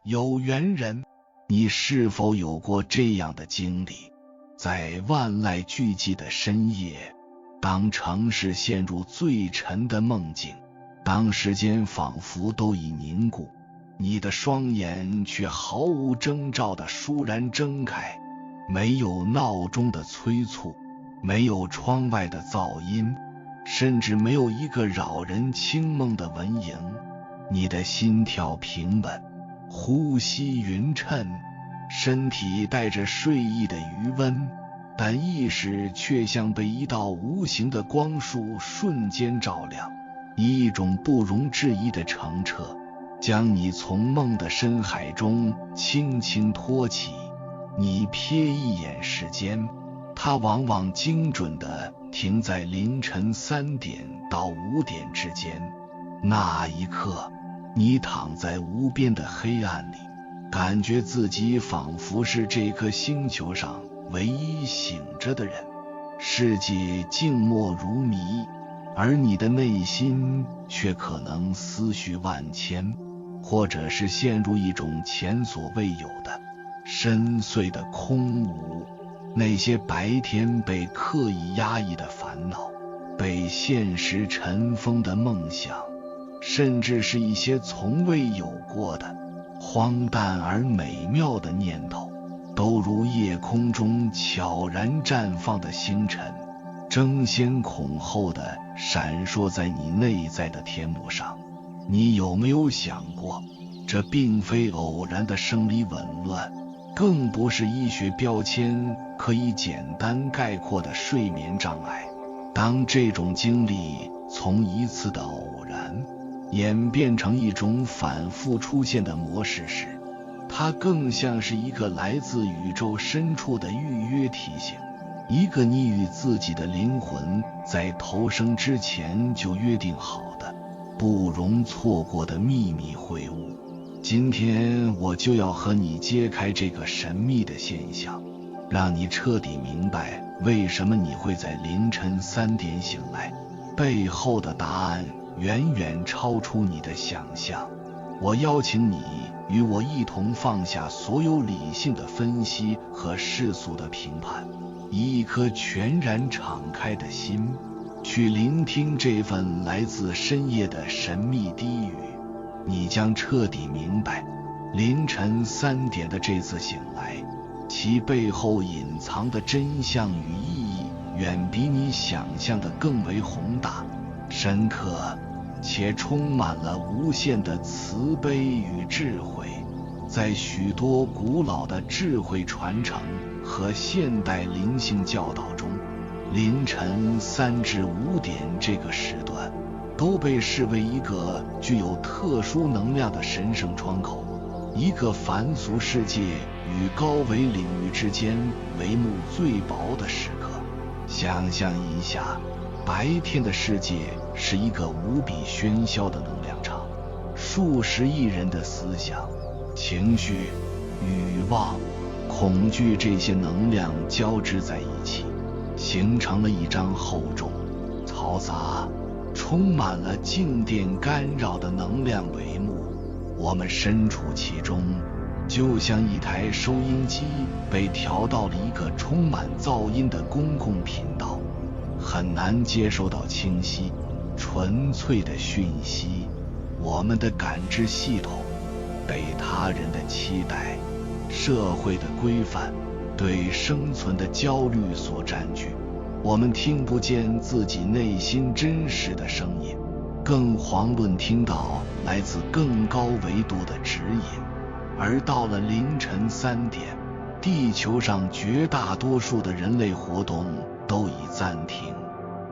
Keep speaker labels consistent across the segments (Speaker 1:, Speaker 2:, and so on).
Speaker 1: 有缘人，你是否有过这样的经历？在万籁俱寂的深夜，当城市陷入最沉的梦境，当时间仿佛都已凝固，你的双眼却毫无征兆地倏然睁开，没有闹钟的催促，没有窗外的噪音，甚至没有一个扰人清梦的蚊蝇。你的心跳平稳，呼吸匀称，身体带着睡意的余温，但意识却像被一道无形的光束瞬间照亮，以一种不容置疑的澄澈，将你从梦的深海中轻轻托起。你瞥一眼时间，它往往精准地停在凌晨3点到5点之间。那一刻，你躺在无边的黑暗里，感觉自己仿佛是这颗星球上唯一醒着的人。世界静默如谜，而你的内心却可能思绪万千，或者是陷入一种前所未有的深邃的空无。那些白天被刻意压抑的烦恼，被现实尘封的梦想，甚至是一些从未有过的荒诞而美妙的念头，都如夜空中悄然绽放的星辰，争先恐后地闪烁在你内在的天幕上。你有没有想过，这并非偶然的生理紊乱，更不是医学标签可以简单概括的睡眠障碍。当这种经历从一次的偶然演变成一种反复出现的模式时，它更像是一个来自宇宙深处的预约提醒，一个你与自己的灵魂在投生之前就约定好的不容错过的秘密会晤。今天我就要和你揭开这个神秘的现象，让你彻底明白为什么你会在凌晨3点醒来，背后的答案远远超出你的想象。我邀请你与我一同放下所有理性的分析和世俗的评判，以一颗全然敞开的心，去聆听这份来自深夜的神秘低语。你将彻底明白，凌晨3点的这次醒来，其背后隐藏的真相与意义，远比你想象的更为宏大、深刻，且充满了无限的慈悲与智慧。在许多古老的智慧传承和现代灵性教导中，凌晨3至5点这个时段都被视为一个具有特殊能量的神圣窗口，一个凡俗世界与高维领域之间帷幕最薄的时刻。想象一下，白天的世界是一个无比喧嚣的能量场，数十亿人的思想、情绪、欲望、恐惧，这些能量交织在一起，形成了一张厚重、嘈杂、充满了静电干扰的能量帷幕。我们身处其中，就像一台收音机被调到了一个充满噪音的公共频道，很难接收到清晰、纯粹的讯息。我们的感知系统被他人的期待、社会的规范、对生存的焦虑所占据，我们听不见自己内心真实的声音，更遑论听到来自更高维度的指引。而到了凌晨3点，地球上绝大多数的人类活动都已暂停，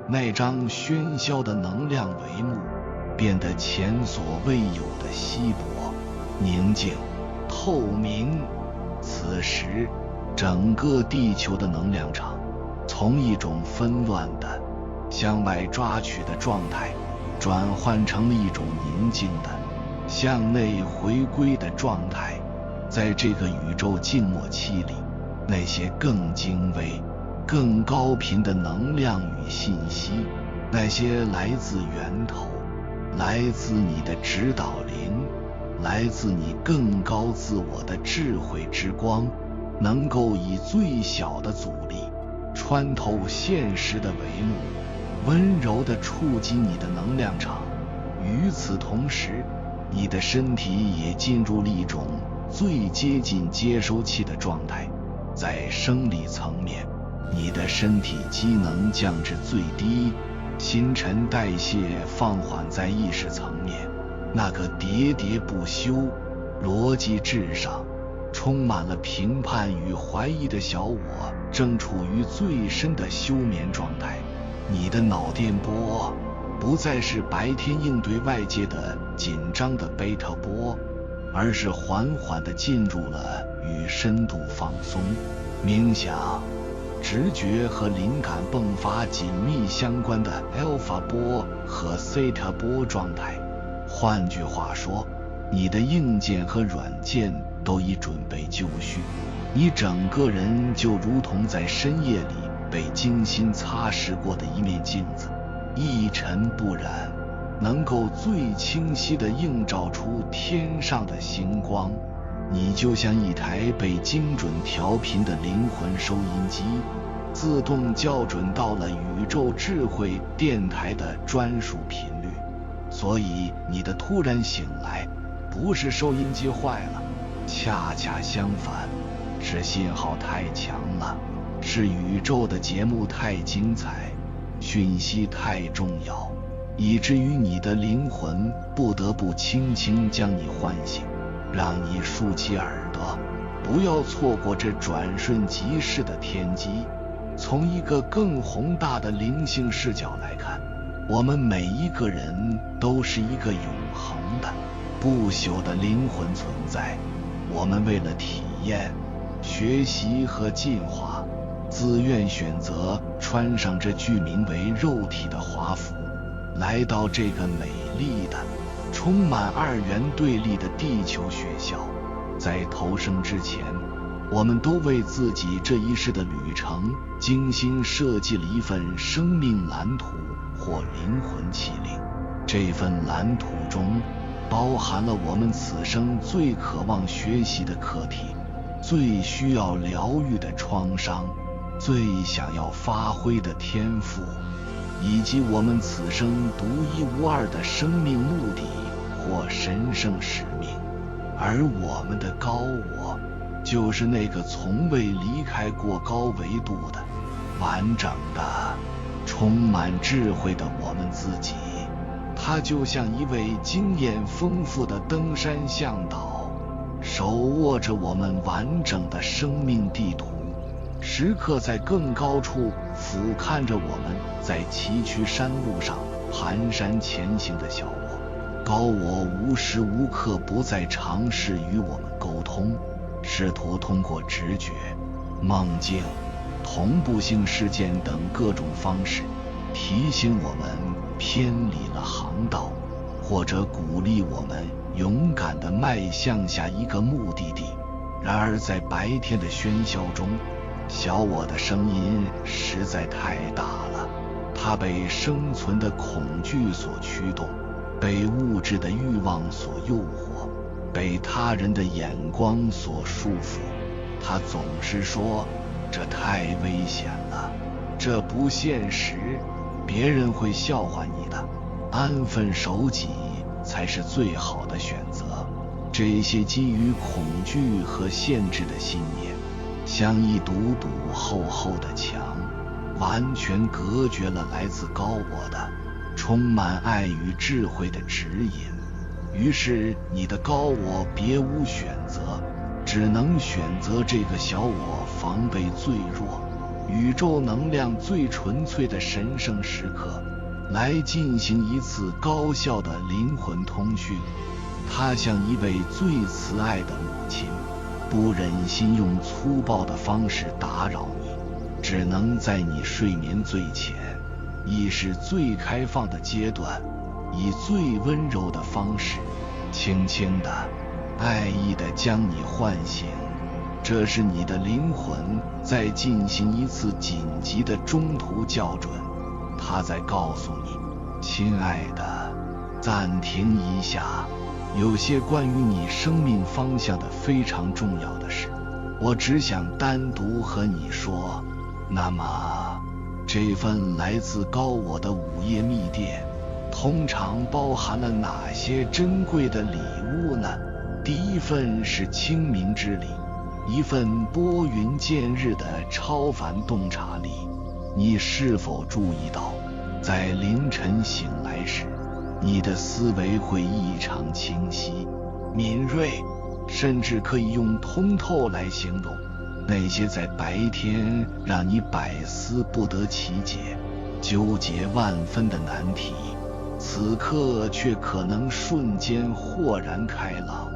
Speaker 1: 那张喧嚣的能量帷幕变得前所未有的稀薄、宁静、透明。此时，整个地球的能量场从一种纷乱的、向外抓取的状态，转换成了一种宁静的、向内回归的状态。在这个宇宙静默期里，那些更精微、更高频的能量与信息，那些来自源头、来自你的指导灵、来自你更高自我的智慧之光，能够以最小的阻力穿透现实的帷幕，温柔地触及你的能量场。与此同时，你的身体也进入了一种最接近接收器的状态。在生理层面，你的身体机能降至最低，新陈代谢放缓。在意识层面，那个喋喋不休、逻辑至上、充满了评判与怀疑的小我正处于最深的休眠状态。你的脑电波不再是白天应对外界的紧张的贝塔波，而是缓缓地进入了与深度放松、冥想、直觉和灵感迸发紧密相关的 alpha 波和 theta 波状态。换句话说，你的硬件和软件都已准备就绪，你整个人就如同在深夜里被精心擦拭过的一面镜子，一尘不染，能够最清晰地映照出天上的星光。你就像一台被精准调频的灵魂收音机，自动校准到了宇宙智慧电台的专属频率。所以你的突然醒来不是收音机坏了，恰恰相反，是信号太强了，是宇宙的节目太精彩，讯息太重要，以至于你的灵魂不得不轻轻将你唤醒，让你竖起耳朵，不要错过这转瞬即逝的天机。从一个更宏大的灵性视角来看，我们每一个人都是一个永恒的、不朽的灵魂存在。我们为了体验、学习和进化，自愿选择穿上这具名为肉体的华服，来到这个美丽的、充满二元对立的地球学校。在投生之前，我们都为自己这一世的旅程精心设计了一份生命蓝图或灵魂启令。这份蓝图中包含了我们此生最渴望学习的课题，最需要疗愈的创伤，最想要发挥的天赋，以及我们此生独一无二的生命目的或神圣使命。而我们的高我，就是那个从未离开过高维度的、完整的、充满智慧的我们自己。它就像一位经验丰富的登山向导，手握着我们完整的生命地图，时刻在更高处俯瞰着我们在崎岖山路上蹒跚前行的小我。高我无时无刻不在尝试与我们沟通，试图通过直觉、梦境、同步性事件等各种方式提醒我们偏离了航道，或者鼓励我们勇敢地迈向下一个目的地。然而在白天的喧嚣中，小我的声音实在太大了，它被生存的恐惧所驱动，被物质的欲望所诱惑，被他人的眼光所束缚。他总是说，这太危险了，这不现实，别人会笑话你的，安分守己才是最好的选择。这些基于恐惧和限制的信念，像一堵堵厚厚的墙，完全隔绝了来自高我的充满爱与智慧的指引。于是你的高我别无选择，只能选择这个小我防备最弱、宇宙能量最纯粹的神圣时刻，来进行一次高效的灵魂通讯。他像一位最慈爱的母亲，不忍心用粗暴的方式打扰你，只能在你睡眠最浅、意识最开放的阶段，以最温柔的方式，轻轻地、爱意地将你唤醒。这是你的灵魂在进行一次紧急的中途校准，它在告诉你，亲爱的，暂停一下，有些关于你生命方向的非常重要的事，我只想单独和你说。那么，这份来自高我的午夜密电，通常包含了哪些珍贵的礼物呢？第一份是清明之礼，一份拨云见日的超凡洞察力。你是否注意到，在凌晨醒来时，你的思维会异常清晰、敏锐，甚至可以用通透来形容。那些在白天让你百思不得其解、纠结万分的难题，此刻却可能瞬间豁然开朗。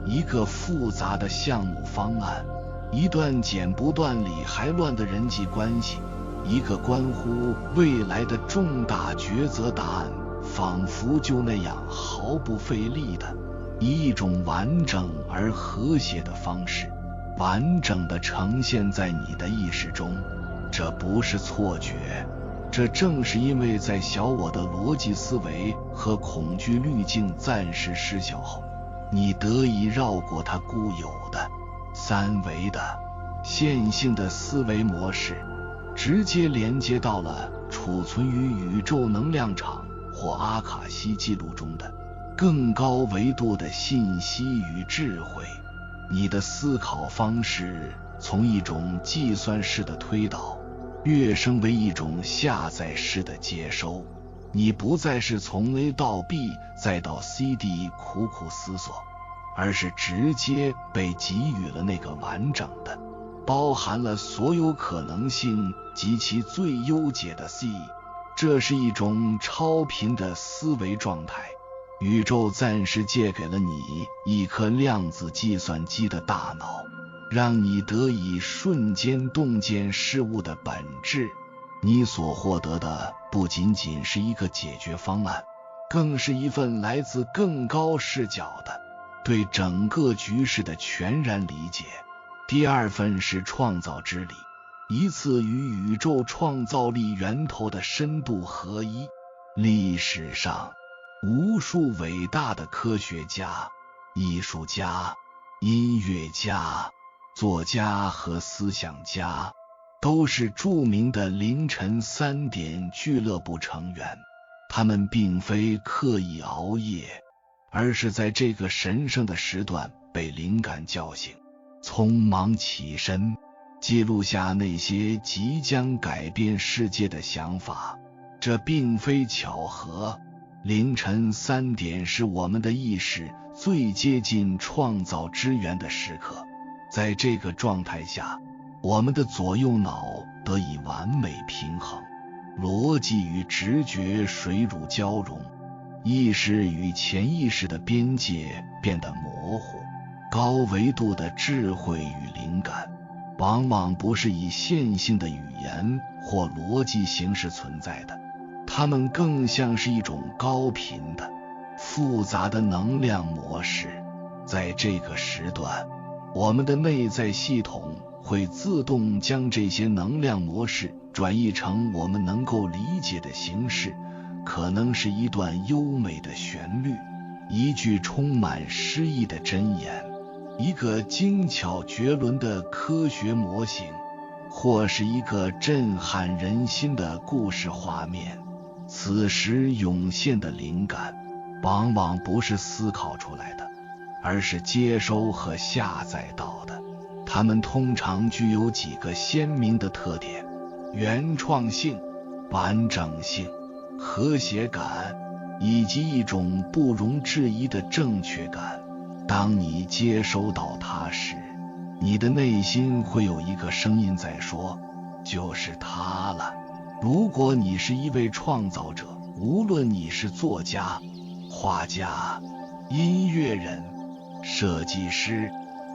Speaker 1: 一个复杂的项目方案，一段剪不断理还乱的人际关系，一个关乎未来的重大抉择答案，仿佛就那样毫不费力的，以一种完整而和谐的方式，完整地呈现在你的意识中。这不是错觉，这正是因为在小我的逻辑思维和恐惧滤镜暂时失效后，你得以绕过它固有的三维的线性的思维模式，直接连接到了储存于宇宙能量场或阿卡西记录中的更高维度的信息与智慧。你的思考方式从一种计算式的推导跃升为一种下载式的接收。你不再是从 A 到 B 再到 C 地苦苦思索，而是直接被给予了那个完整的包含了所有可能性及其最优解的 C。 这是一种超频的思维状态，宇宙暂时借给了你一颗量子计算机的大脑，让你得以瞬间洞见事物的本质。你所获得的不仅仅是一个解决方案，更是一份来自更高视角的对整个局势的全然理解。第二份是创造之力，一次与宇宙创造力源头的深度合一。历史上无数伟大的科学家、艺术家、音乐家、作家和思想家都是著名的凌晨3点俱乐部成员。他们并非刻意熬夜，而是在这个神圣的时段被灵感叫醒，匆忙起身，记录下那些即将改变世界的想法。这并非巧合，凌晨3点是我们的意识最接近创造之源的时刻。在这个状态下，我们的左右脑得以完美平衡，逻辑与直觉水乳交融，意识与潜意识的边界变得模糊。高维度的智慧与灵感往往不是以线性的语言或逻辑形式存在的，它们更像是一种高频的复杂的能量模式。在这个时段，我们的内在系统会自动将这些能量模式转译成我们能够理解的形式，可能是一段优美的旋律，一句充满诗意的箴言，一个精巧绝伦的科学模型，或是一个震撼人心的故事画面。此时涌现的灵感往往不是思考出来的，而是接收和下载到的。它们通常具有几个鲜明的特点：原创性、完整性、和谐感，以及一种不容置疑的正确感。当你接收到它时，你的内心会有一个声音在说，就是它了。如果你是一位创造者，无论你是作家、画家、音乐人、设计师，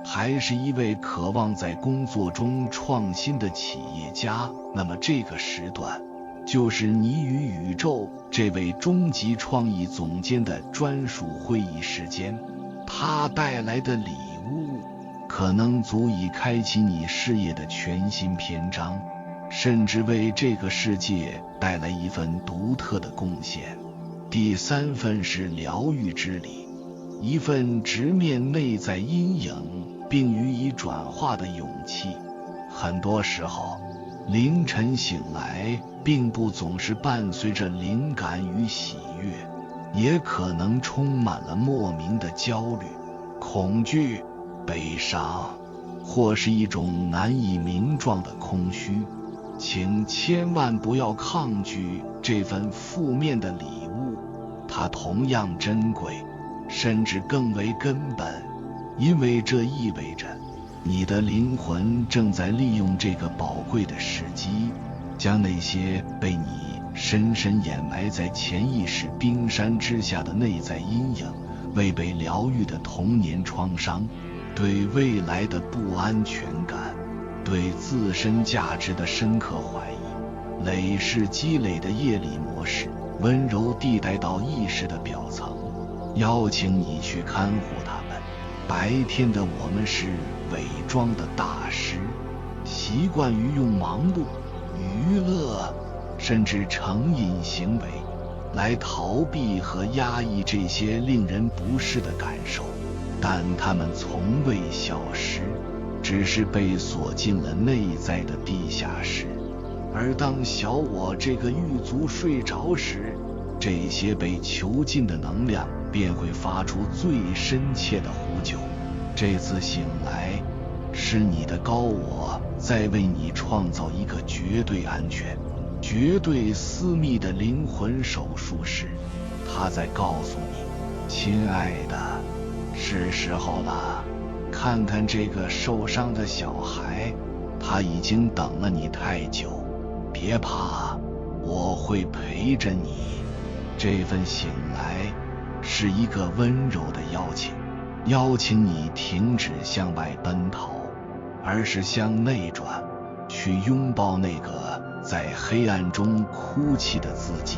Speaker 1: 还是一位渴望在工作中创新的企业家，那么这个时段就是你与宇宙这位终极创意总监的专属会议时间。他带来的礼物可能足以开启你事业的全新篇章，甚至为这个世界带来一份独特的贡献。第三份是疗愈之礼，一份直面内在阴影并予以转化的勇气。很多时候，凌晨醒来并不总是伴随着灵感与喜悦，也可能充满了莫名的焦虑、恐惧、悲伤，或是一种难以名状的空虚。请千万不要抗拒这份负面的礼物，它同样珍贵，甚至更为根本，因为这意味着你的灵魂正在利用这个宝贵的时机，将那些被你深深掩埋在潜意识冰山之下的内在阴影、未被疗愈的童年创伤、对未来的不安全感、对自身价值的深刻怀疑、累世积累的业力模式，温柔地带到意识的表层，邀请你去看护它们。白天的我们是伪装的大师，习惯于用忙碌、娱乐，甚至成瘾行为来逃避和压抑这些令人不适的感受，但它们从未消失，只是被锁进了内在的地下室。而当小我这个狱卒睡着时，这些被囚禁的能量便会发出最深切的呼救。这次醒来，是你的高我在为你创造一个绝对安全、绝对私密的灵魂手术室。他在告诉你，亲爱的，是时候了，看看这个受伤的小孩，他已经等了你太久。别怕，我会陪着你。这份醒来是一个温柔的邀请，邀请你停止向外奔逃，而是向内转，去拥抱那个在黑暗中哭泣的自己。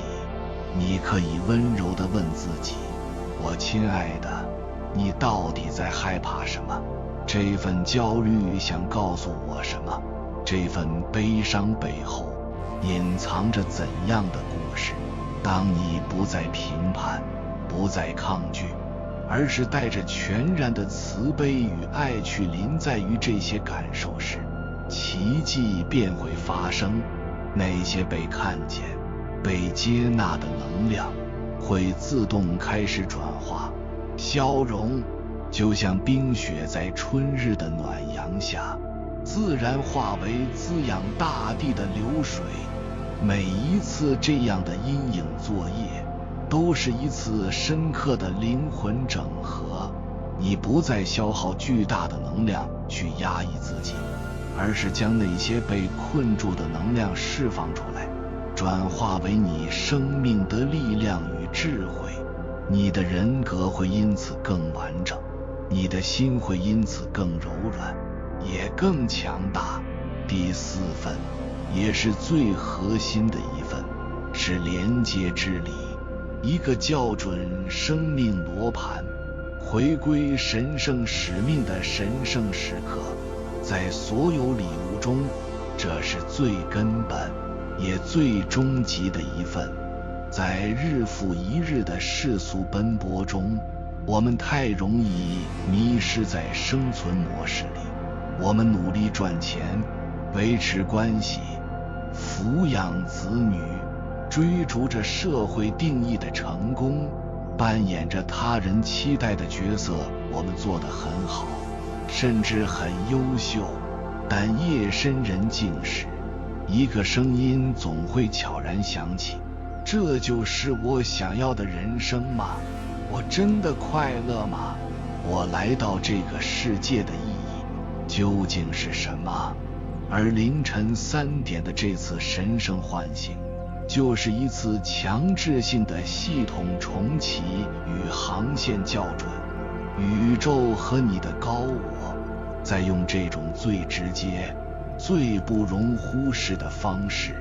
Speaker 1: 你可以温柔地问自己，我亲爱的，你到底在害怕什么？这份焦虑想告诉我什么？这份悲伤背后隐藏着怎样的故事？当你不再评判，不再抗拒，而是带着全然的慈悲与爱去临在于这些感受时，奇迹便会发生。那些被看见、被接纳的能量会自动开始转化、消融，就像冰雪在春日的暖阳下自然化为滋养大地的流水。每一次这样的阴影作业，都是一次深刻的灵魂整合。你不再消耗巨大的能量去压抑自己，而是将那些被困住的能量释放出来，转化为你生命的力量与智慧。你的人格会因此更完整，你的心会因此更柔软，也更强大。第四份，也是最核心的一份，是连接之理，一个校准生命罗盘、回归神圣使命的神圣时刻。在所有礼物中，这是最根本也最终极的一份。在日复一日的世俗奔波中，我们太容易迷失在生存模式里。我们努力赚钱，维持关系，抚养子女，追逐着社会定义的成功，扮演着他人期待的角色。我们做得很好，甚至很优秀，但夜深人静时，一个声音总会悄然响起，这就是我想要的人生吗？我真的快乐吗？我来到这个世界的意义究竟是什么？而凌晨3点的这次神圣唤醒，就是一次强制性的系统重启与航线校准。宇宙和你的高我在用这种最直接、最不容忽视的方式，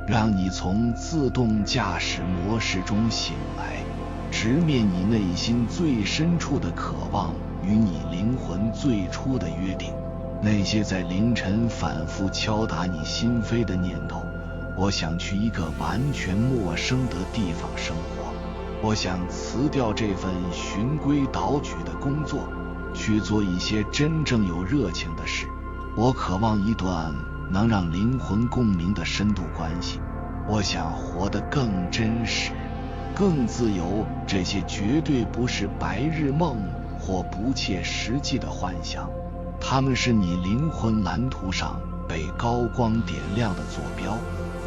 Speaker 1: 让你从自动驾驶模式中醒来，直面你内心最深处的渴望与你灵魂最初的约定。那些在凌晨反复敲打你心扉的念头，我想去一个完全陌生的地方生活，我想辞掉这份循规蹈矩的工作，去做一些真正有热情的事。我渴望一段能让灵魂共鸣的深度关系。我想活得更真实，更自由。这些绝对不是白日梦或不切实际的幻想，它们是你灵魂蓝图上被高光点亮的坐标，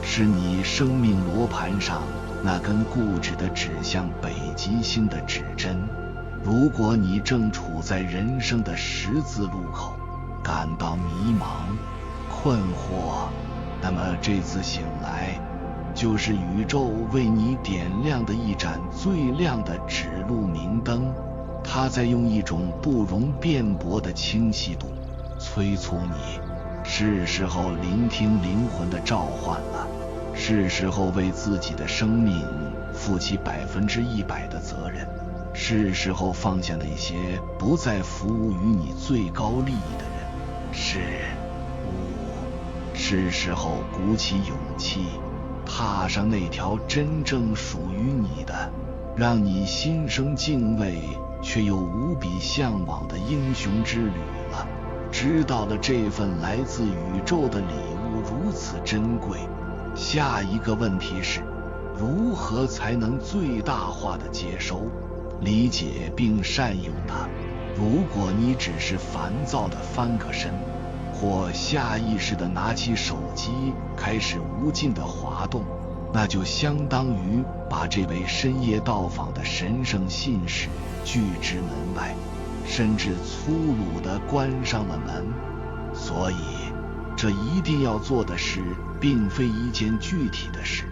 Speaker 1: 是你生命罗盘上那根固执地指向北极星的指针。如果你正处在人生的十字路口，感到迷茫、困惑，那么这次醒来就是宇宙为你点亮的一盏最亮的指路明灯。它在用一种不容辩驳的清晰度催促你，是时候聆听灵魂的召唤了，是时候为自己的生命负起100%的责任，是时候放下那些不再服务于你最高利益的人。是时候鼓起勇气，踏上那条真正属于你的，让你心生敬畏却又无比向往的英雄之旅了。知道了这份来自宇宙的礼物如此珍贵，下一个问题是，如何才能最大化的接收、理解并善用它？如果你只是烦躁地翻个身，或下意识地拿起手机开始无尽的滑动，那就相当于把这位深夜到访的神圣信使拒之门外，甚至粗鲁地关上了门。所以这一定要做的事并非一件具体的事，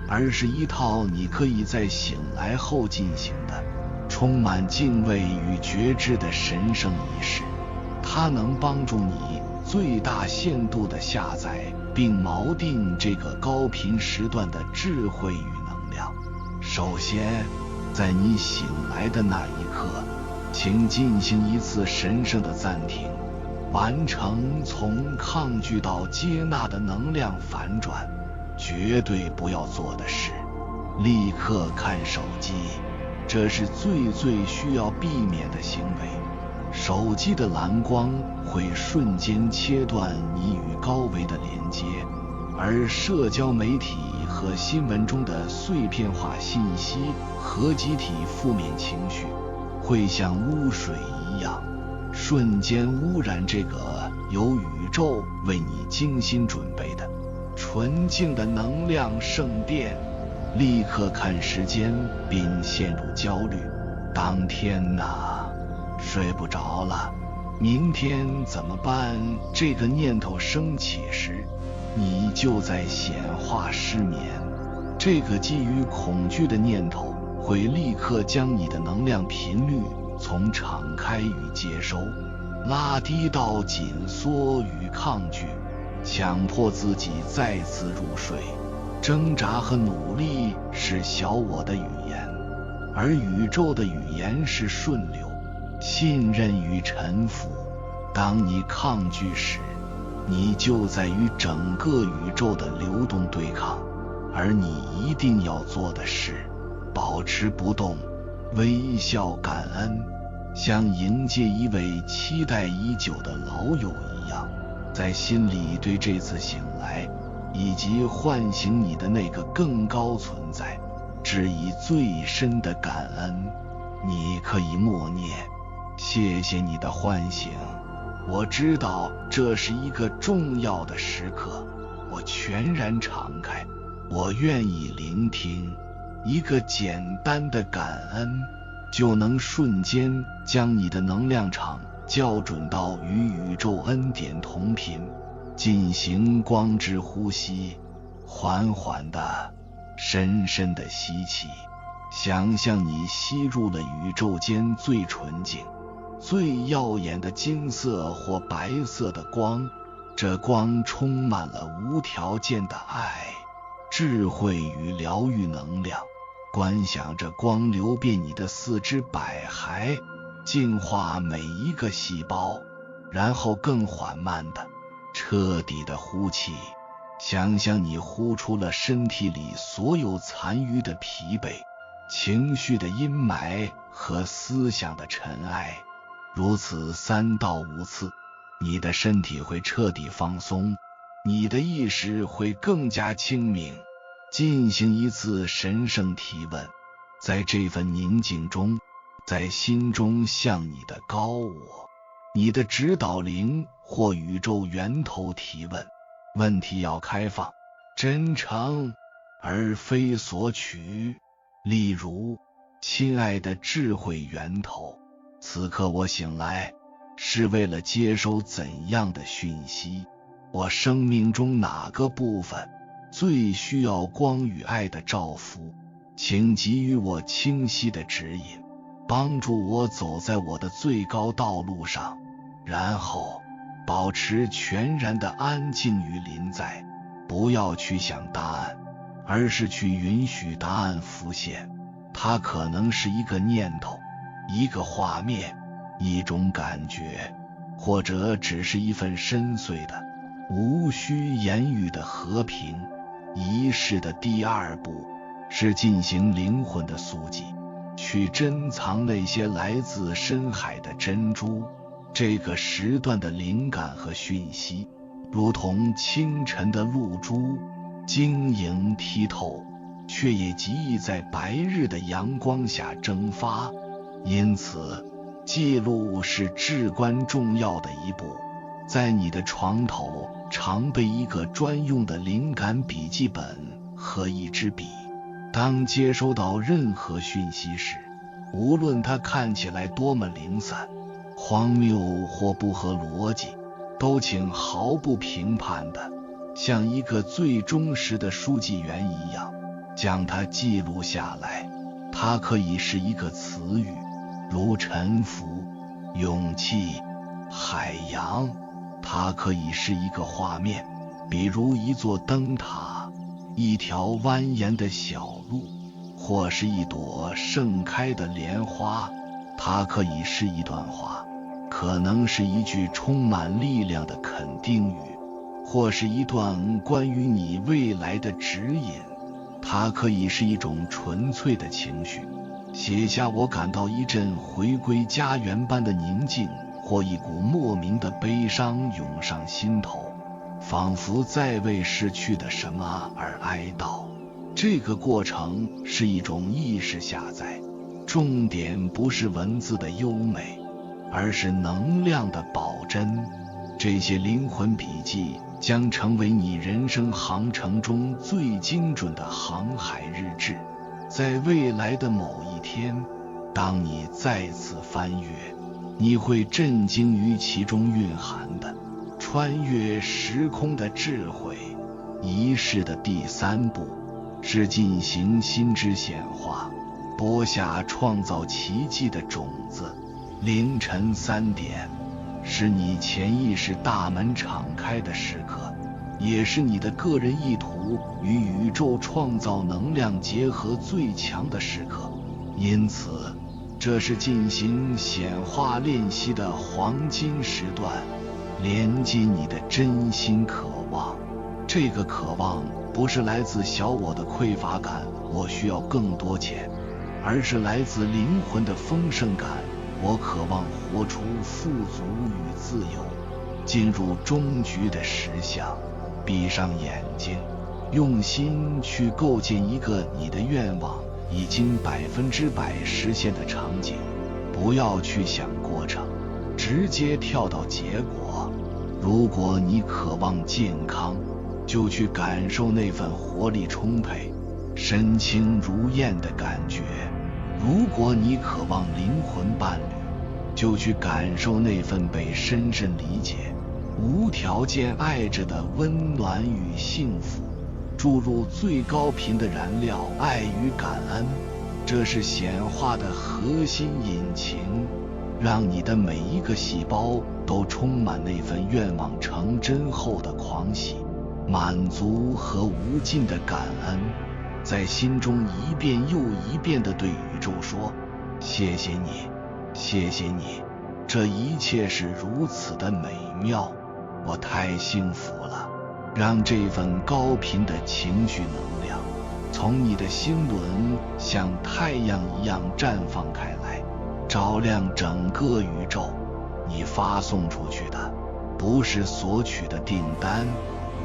Speaker 1: 而是一套你可以在醒来后进行的充满敬畏与觉知的神圣仪式。它能帮助你最大限度地下载并锚定这个高频时段的智慧与能量。首先，在你醒来的那一刻，请进行一次神圣的暂停，完成从抗拒到接纳的能量反转。绝对不要做的是立刻看手机，这是最需要避免的行为。手机的蓝光会瞬间切断你与高维的连接，而社交媒体和新闻中的碎片化信息和集体负面情绪会像污水一样瞬间污染这个由宇宙为你精心准备的纯净的能量圣殿。立刻看时间并陷入焦虑，当天哪，睡不着了，明天怎么办？这个念头升起时，你就在显化失眠。这个基于恐惧的念头会立刻将你的能量频率从敞开与接收拉低到紧缩与抗拒，强迫自己再次入睡。挣扎和努力是小我的语言，而宇宙的语言是顺流、信任与臣服。当你抗拒时，你就在与整个宇宙的流动对抗，而你一定要做的是保持不动，微笑感恩，像迎接一位期待已久的老友一样，在心里对这次醒来以及唤醒你的那个更高存在致以最深的感恩。你可以默念：谢谢你的唤醒，我知道这是一个重要的时刻，我全然敞开，我愿意聆听。一个简单的感恩就能瞬间将你的能量场校准到与宇宙恩典同频。进行光之呼吸，缓缓的、深深的吸气，想象你吸入了宇宙间最纯净、最耀眼的金色或白色的光，这光充满了无条件的爱、智慧与疗愈能量。观想着光流遍你的四肢百骸，净化每一个细胞，然后更缓慢的、彻底的呼气，想象你呼出了身体里所有残余的疲惫、情绪的阴霾和思想的尘埃。如此3到5次，你的身体会彻底放松，你的意识会更加清明。进行一次神圣提问，在这份宁静中，在心中向你的高我、你的指导灵或宇宙源头提问。问题要开放、真诚，而非索取。例如，亲爱的智慧源头，此刻我醒来，是为了接收怎样的讯息？我生命中哪个部分最需要光与爱的照拂？请给予我清晰的指引，帮助我走在我的最高道路上。然后保持全然的安静与临在，不要去想答案，而是去允许答案浮现。它可能是一个念头，一个画面，一种感觉，或者只是一份深邃的、无需言语的和平。仪式的第2步是进行灵魂的肃记，去珍藏那些来自深海的珍珠。这个时段的灵感和讯息，如同清晨的露珠，晶莹剔透，却也极易在白日的阳光下蒸发。因此，记录是至关重要的一步。在你的床头常备一个专用的灵感笔记本和一支笔。当接收到任何讯息时，无论它看起来多么零散、荒谬或不合逻辑，都请毫不评判的，像一个最忠实的书记员一样，将它记录下来。它可以是一个词语，如臣服、勇气、海洋；它可以是一个画面，比如一座灯塔、一条蜿蜒的小路，或是一朵盛开的莲花；它可以是一段话，可能是一句充满力量的肯定语，或是一段关于你未来的指引；它可以是一种纯粹的情绪，写下我感到一阵回归家园般的宁静，或一股莫名的悲伤涌上心头，仿佛在为逝去的什么而哀悼。这个过程是一种意识下载，重点不是文字的优美，而是能量的保真。这些灵魂笔记将成为你人生航程中最精准的航海日志。在未来的某一天，当你再次翻阅，你会震惊于其中蕴含的穿越时空的智慧。仪式的第3步是进行心之显化，播下创造奇迹的种子。凌晨3点是你潜意识大门敞开的时刻，也是你的个人意图与宇宙创造能量结合最强的时刻。因此，这是进行显化练习的黄金时段，连接你的真心渴望。这个渴望不是来自小我的匮乏感，我需要更多钱，而是来自灵魂的丰盛感，我渴望活出富足与自由。进入终局的实相，闭上眼睛，用心去构建一个你的愿望已经100%实现的场景。不要去想过程，直接跳到结果。如果你渴望健康，就去感受那份活力充沛、身轻如燕的感觉；如果你渴望灵魂伴侣，就去感受那份被深深理解、无条件爱着的温暖与幸福。注入最高频的燃料，爱与感恩，这是显化的核心引擎，让你的每一个细胞都充满那份愿望成真后的狂喜、满足和无尽的感恩。在心中一遍又一遍地对宇宙说：谢谢你，谢谢你，这一切是如此的美妙，我太幸福了。让这份高频的情绪能量从你的心轮像太阳一样绽放开来，照亮整个宇宙。你发送出去的不是索取的订单，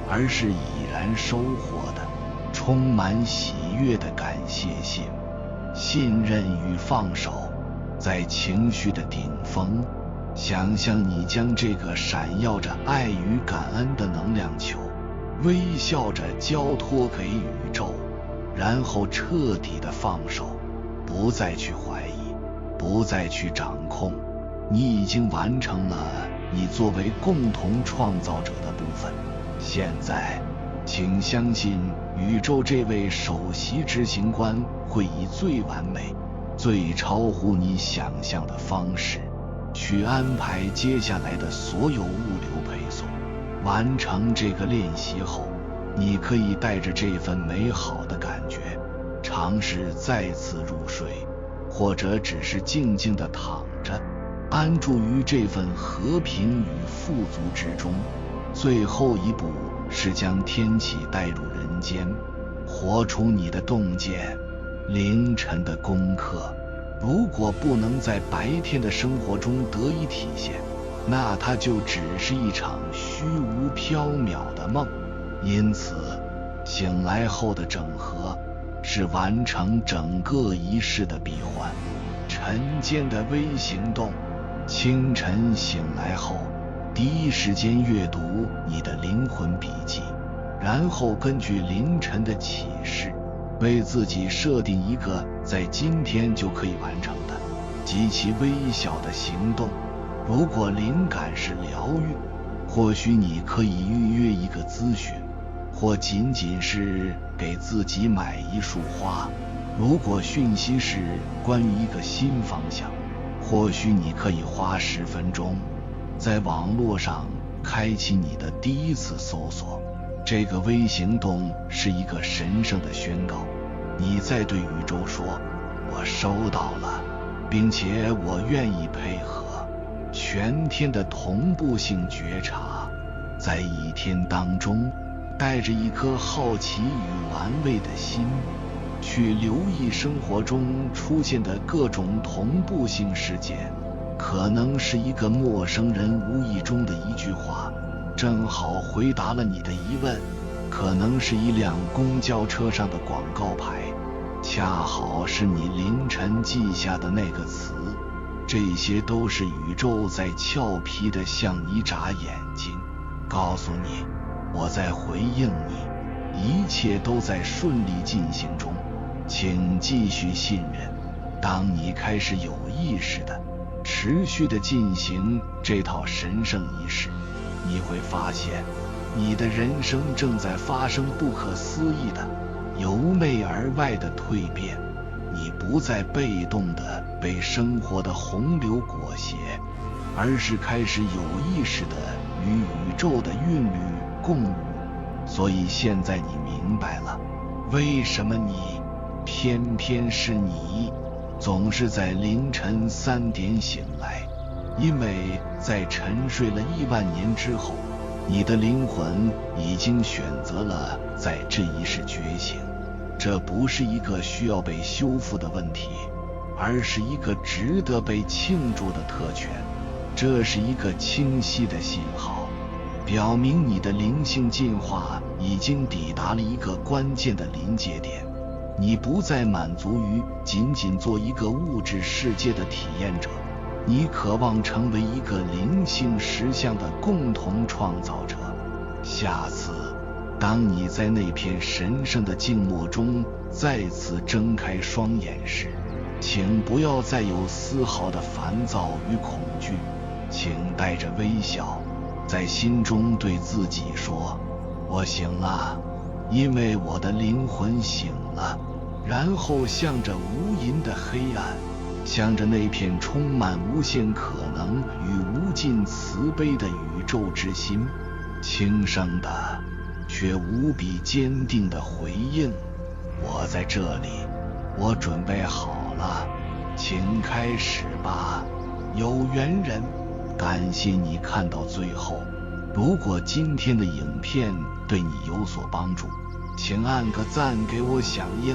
Speaker 1: 而是已然收获的充满喜悦的感谢信。信任与放手，在情绪的顶峰，想象你将这个闪耀着爱与感恩的能量球微笑着交托给宇宙，然后彻底的放手，不再去怀疑，不再去掌控。你已经完成了你作为共同创造者的部分。现在请相信宇宙这位首席执行官会以最完美、最超乎你想象的方式去安排接下来的所有物流配送。完成这个练习后，你可以带着这份美好的感觉尝试再次入睡，或者只是静静地躺着，安住于这份和平与富足之中。最后一步是将天气带入人间，活出你的洞见。凌晨的功课如果不能在白天的生活中得以体现，那它就只是一场虚无缥缈的梦。因此，醒来后的整合是完成整个仪式的闭环。晨间的微行动，清晨醒来后，第一时间阅读你的灵魂笔记，然后根据凌晨的启示，为自己设定一个在今天就可以完成的极其微小的行动。如果灵感是疗愈，或许你可以预约一个咨询，或仅仅是给自己买一束花。如果讯息是关于一个新方向，或许你可以花10分钟在网络上开启你的第一次搜索。这个微行动是一个神圣的宣告，你在对宇宙说，我收到了，并且我愿意配合。全天的同步性觉察，在一天当中带着一颗好奇与玩味的心，去留意生活中出现的各种同步性事件。可能是一个陌生人无意中的一句话，正好回答了你的疑问；可能是一辆公交车上的广告牌，恰好是你凌晨记下的那个词。这些都是宇宙在俏皮地向你眨眼睛，告诉你，我在回应你，一切都在顺利进行中，请继续信任。当你开始有意识地持续地进行这套神圣仪式，你会发现你的人生正在发生不可思议的由内而外的蜕变。你不再被动地被生活的洪流裹挟，而是开始有意识地与宇宙的韵律共舞。所以现在你明白了，为什么你，偏偏是你，总是在凌晨3点醒来。因为在沉睡了1万年之后，你的灵魂已经选择了在这一世觉醒。这不是一个需要被修复的问题，而是一个值得被庆祝的特权。这是一个清晰的信号，表明你的灵性进化已经抵达了一个关键的临界点。你不再满足于仅仅做一个物质世界的体验者，你渴望成为一个灵性实相的共同创造者。下次当你在那片神圣的静默中再次睁开双眼时，请不要再有丝毫的烦躁与恐惧，请带着微笑，在心中对自己说，我醒了，因为我的灵魂醒了。然后向着无垠的黑暗，向着那片充满无限可能与无尽慈悲的宇宙之心，轻声的却无比坚定地回应，我在这里，我准备好了，请开始吧，有缘人。感谢你看到最后，如果今天的影片对你有所帮助，请按个赞给我响应。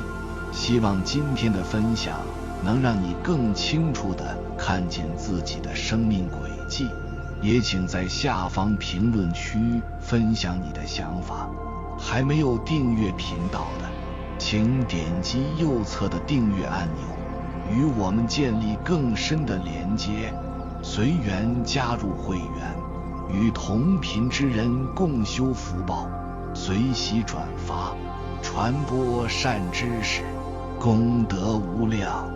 Speaker 1: 希望今天的分享能让你更清楚地看见自己的生命轨迹，也请在下方评论区分享你的想法。还没有订阅频道的，请点击右侧的订阅按钮，与我们建立更深的连接。随缘加入会员，与同频之人共修福报，随喜转发，传播善知识，功德无量。